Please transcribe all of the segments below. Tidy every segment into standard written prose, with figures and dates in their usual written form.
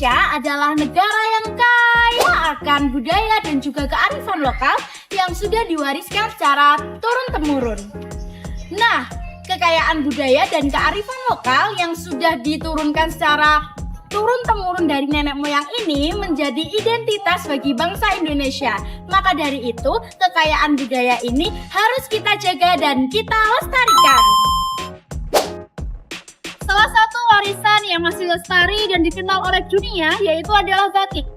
Indonesia adalah negara yang kaya akan budaya dan juga kearifan lokal yang sudah diwariskan secara turun-temurun. Nah, kekayaan budaya dan kearifan lokal yang sudah diturunkan secara turun-temurun dari nenek moyang ini menjadi identitas bagi bangsa Indonesia. Maka dari itu, kekayaan budaya ini harus kita jaga dan kita lestarikan. Salah satu warisan yang masih lestari dan dikenal oleh dunia yaitu adalah batik.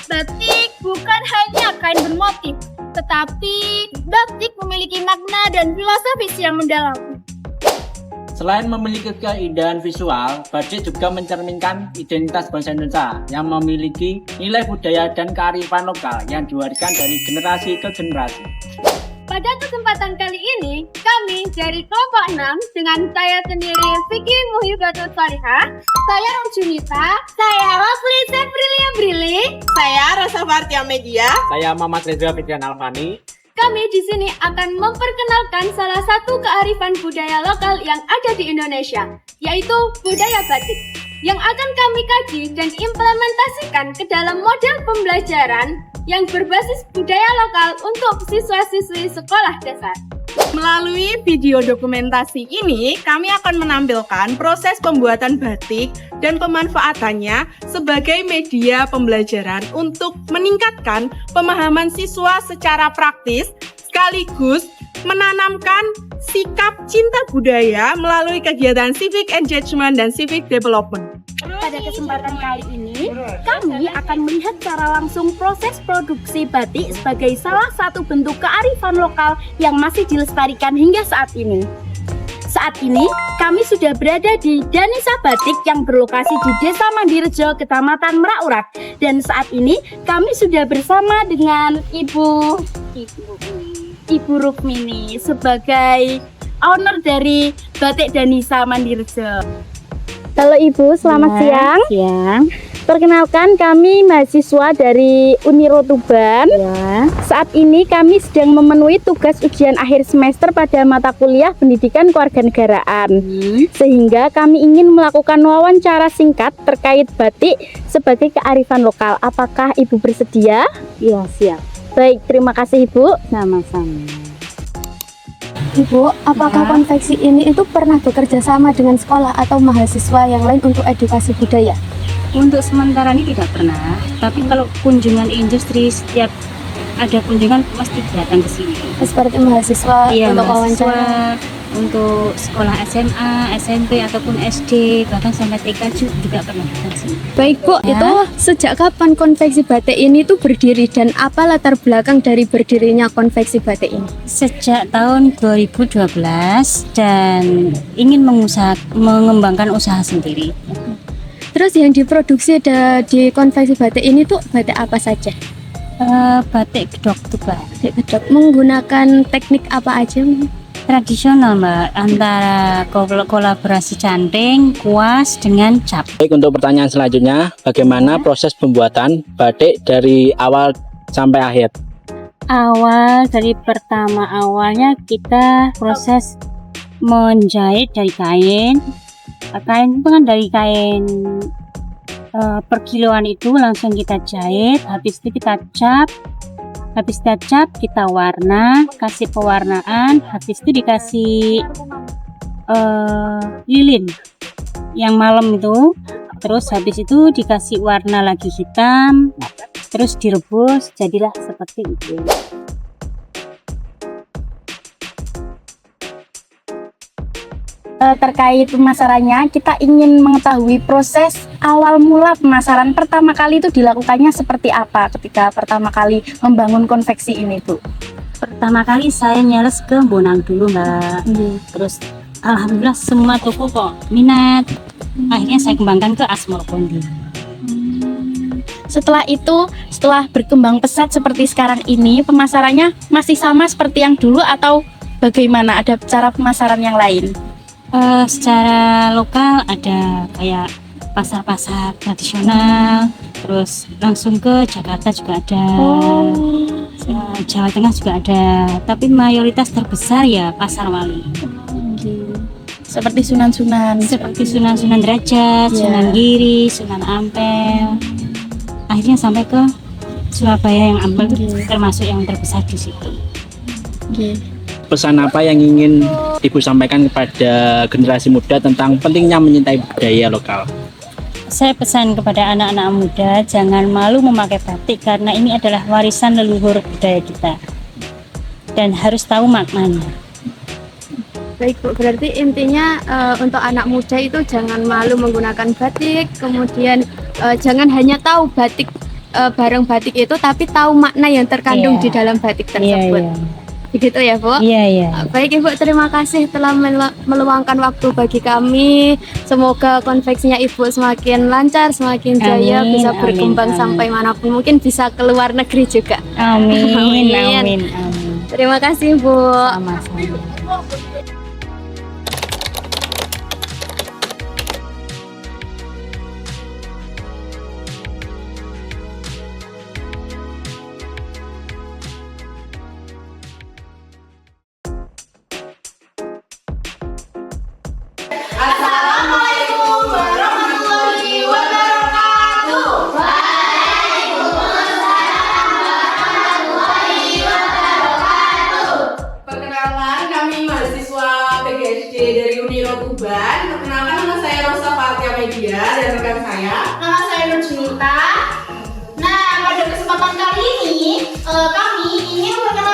Batik bukan hanya kain bermotif, tetapi batik memiliki makna dan filosofis yang mendalam. Selain memiliki keindahan visual, batik juga mencerminkan identitas bangsa Indonesia yang memiliki nilai budaya dan kearifan lokal yang diwariskan dari generasi ke generasi. Pada kesempatan kali ini, kami dari kelompok 6 dengan saya sendiri Vicky Muhyibatul Salihah, saya Junita, saya Rosli Septrilia Brili, Saya Rosa Fartia Media. Saya Muhammad Reza Fitrian Alfani. kami di sini akan memperkenalkan salah satu kearifan budaya lokal yang ada di Indonesia, yaitu budaya batik, yang akan kami kaji dan implementasikan ke dalam model pembelajaran yang berbasis budaya lokal untuk siswa-siswi sekolah dasar. Melalui video dokumentasi ini, kami akan menampilkan proses pembuatan batik dan pemanfaatannya sebagai media pembelajaran untuk meningkatkan pemahaman siswa secara praktis, sekaligus menanamkan sikap cinta budaya melalui kegiatan civic engagement dan civic development. Pada kesempatan kali ini, kami akan melihat secara langsung proses produksi batik sebagai salah satu bentuk kearifan lokal yang masih dilestarikan hingga saat ini. Saat ini, kami sudah berada di Danisa Batik yang berlokasi di Desa Mandirejo, Kecamatan Meraurak. Dan saat ini, kami sudah bersama dengan Ibu Rukmini sebagai owner dari Batik Danisa Mandirejo. Halo Ibu, selamat siang. Perkenalkan, kami mahasiswa dari Uniro Tuban. Saat ini kami sedang memenuhi tugas ujian akhir semester pada mata kuliah Pendidikan Kewarganegaraan. Sehingga kami ingin melakukan wawancara singkat terkait batik sebagai kearifan lokal. Apakah Ibu bersedia? Iya, siap. Baik, terima kasih Ibu. Sama-sama. Ibu, apakah konveksi ini itu pernah bekerja sama dengan sekolah atau mahasiswa yang lain untuk edukasi budaya? Untuk sementara ini tidak pernah, tapi kalau kunjungan industri setiap ada kunjungan pasti datang ke sini. Seperti mahasiswa Iya, untuk mahasiswa, wawancara. untuk sekolah SMA, SMP ataupun SD, bahkan sampai TK juga pernah datang sini. Baik Bu, Ya. itu sejak kapan konveksi batik ini tuh berdiri dan apa latar belakang dari berdirinya konveksi batik ini? Sejak tahun 2012 dan ingin mengembangkan usaha sendiri. Terus yang diproduksi di konveksi batik ini tuh batik apa saja? Batik gedok tuba. Batik gedok. Menggunakan teknik apa aja? Tradisional Mbak, antara kolaborasi canting, kuas dengan cap. Baik, untuk pertanyaan selanjutnya, bagaimana proses pembuatan batik dari awal sampai akhir? Dari pertama awalnya kita proses menjahit dari kain. Kain itu kan dari kain per kiloan itu langsung kita jahit, habis itu kita cap. Habis kita cap, kita warna, kasih pewarnaan, habis itu dikasih lilin yang malam itu, terus habis itu dikasih warna lagi hitam, terus direbus, jadilah seperti itu. Terkait pemasarannya, kita ingin mengetahui proses awal mula pemasaran pertama kali itu dilakukannya seperti apa ketika pertama kali membangun konveksi ini Bu? Pertama kali saya nyales ke Bonang dulu Mbak, terus alhamdulillah semua toko kok minat, akhirnya saya kembangkan ke Asmor Kondi. Setelah itu, setelah berkembang pesat seperti sekarang ini, pemasarannya masih sama seperti yang dulu atau bagaimana? Ada cara pemasaran yang lain? Secara lokal ada kayak pasar-pasar tradisional, terus langsung ke Jakarta juga ada, Jawa Tengah juga ada, tapi mayoritas terbesar ya Pasar Wali. Seperti Sunan-Sunan. Seperti Sunan Derajat, Sunan Giri, Sunan Ampel. akhirnya sampai ke Surabaya yang Ampel, termasuk yang terbesar di situ. Pesan apa yang ingin Ibu sampaikan kepada generasi muda tentang pentingnya mencintai budaya lokal? Saya pesan kepada anak-anak muda, jangan malu memakai batik karena ini adalah warisan leluhur budaya kita dan harus tahu maknanya. Baik Bu, berarti intinya untuk anak muda itu jangan malu menggunakan batik, kemudian jangan hanya tahu batik barang batik itu, tapi tahu makna yang terkandung di dalam batik tersebut. Begitu ya Bu? Iya. Baik Ibu, terima kasih telah meluangkan waktu bagi kami. Semoga konveksinya Ibu semakin lancar, semakin jaya, Amin, bisa amin, berkembang amin. sampai manapun, mungkin bisa ke luar negeri juga. Amin. Amin. Terima kasih Bu. Sama-sama. Assalamualaikum warahmatullahi wabarakatuh. Perkenalkan, kami mahasiswa PGSD dari Uniro Tuban. Perkenalkan, nama saya Rosa Fatia Media dan rekan saya. Nama saya Nur Junita. Nah, pada kesempatan kali ini kami ingin memperkenalkan